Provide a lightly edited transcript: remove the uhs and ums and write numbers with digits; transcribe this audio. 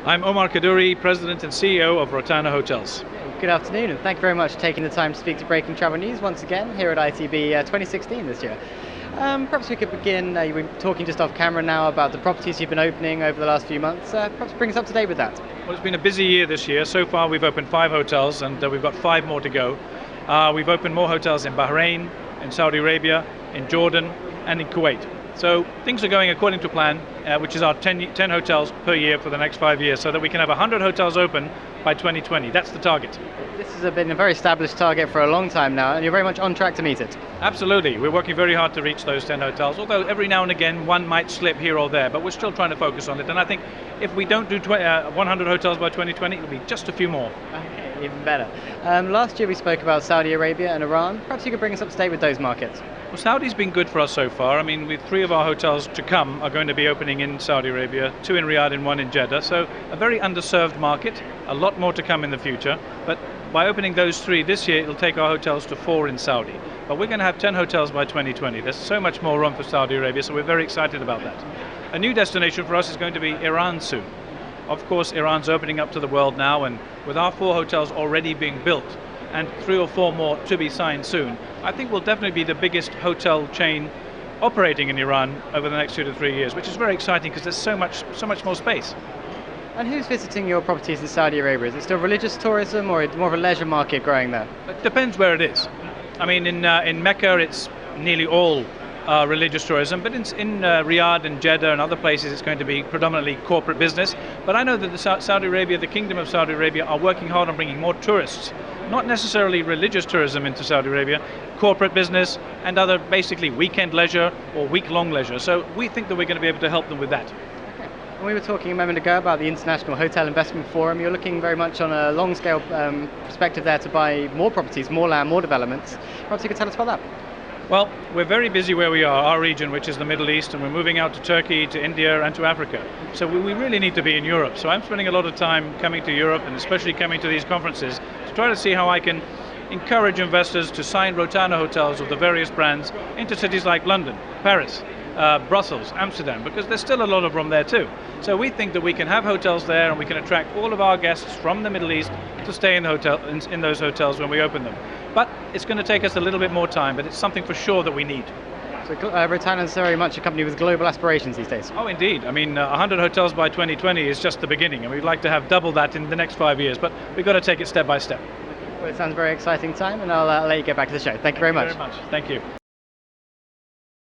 I'm Omer Kaddouri, President and CEO of Rotana Hotels. Good afternoon, and thank you very much for taking the time to speak to Breaking Travel News once again here at ITB 2016 this year. Perhaps we could begin, you were talking just off camera now about the properties you've been opening over the last few months. Perhaps bring us up to date with that. Well, it's been a busy year this year. So far we've opened 5 hotels and we've got 5 more to go. We've opened more hotels in Bahrain, in Saudi Arabia, in Jordan and in Kuwait. So things are going according to plan, which is our 10 hotels per year for the next 5 years, so that we can have 100 hotels open by 2020. That's the target. This has been a very established target for a long time now, and you're very much on track to meet it. Absolutely. We're working very hard to reach those 10 hotels, although every now and again one might slip here or there, but we're still trying to focus on it. And I think if we don't do 100 hotels by 2020, it'll be just a few more. Okay, even better. Last year we spoke about Saudi Arabia and Iran. Perhaps you could bring us up to date with those markets. Well, Saudi's been good for us so far. I mean, with 3 of our hotels to come are going to be opening in Saudi Arabia, 2 in Riyadh and 1 in Jeddah. So a very underserved market, a lot more to come in the future. But by opening those 3 this year, it'll take our hotels to 4 in Saudi. But we're going to have 10 hotels by 2020. There's so much more room for Saudi Arabia, so we're very excited about that. A new destination for us is going to be Iran soon. Of course, Iran's opening up to the world now, and with our 4 hotels already being built, and 3 or 4 more to be signed soon, I think we'll definitely be the biggest hotel chain operating in Iran over the next 2 to 3 years, which is very exciting because there's so much more space. And who's visiting your properties in Saudi Arabia? Is it still religious tourism or more of a leisure market growing there? It depends where it is. I mean, in Mecca it's nearly all religious tourism, but in Riyadh and Jeddah and other places it's going to be predominantly corporate business. But I know that the Kingdom of Saudi Arabia are working hard on bringing more tourists, not necessarily religious tourism into Saudi Arabia, corporate business and other basically weekend leisure or week-long leisure. So we think that we're going to be able to help them with that. Okay. And we were talking a moment ago about the International Hotel Investment Forum. You're looking very much on a long-scale perspective there to buy more properties, more land, more developments. Perhaps you could tell us about that. Well, we're very busy where we are, our region, which is the Middle East, and we're moving out to Turkey, to India and to Africa. So we really need to be in Europe. So I'm spending a lot of time coming to Europe and especially coming to these conferences to try to see how I can encourage investors to sign Rotana hotels of the various brands into cities like London, Paris, Brussels, Amsterdam, because there's still a lot of room there too. So we think that we can have hotels there and we can attract all of our guests from the Middle East to stay in those hotels when we open them. But it's going to take us a little bit more time, but it's something for sure that we need. So Rotana is very much a company with global aspirations these days. Oh, indeed. I mean, 100 hotels by 2020 is just the beginning, and we'd like to have double that in the next 5 years, but we've got to take it step by step. Well, it sounds a very exciting time, and I'll let you get back to the show. Thank you very much. Thank you.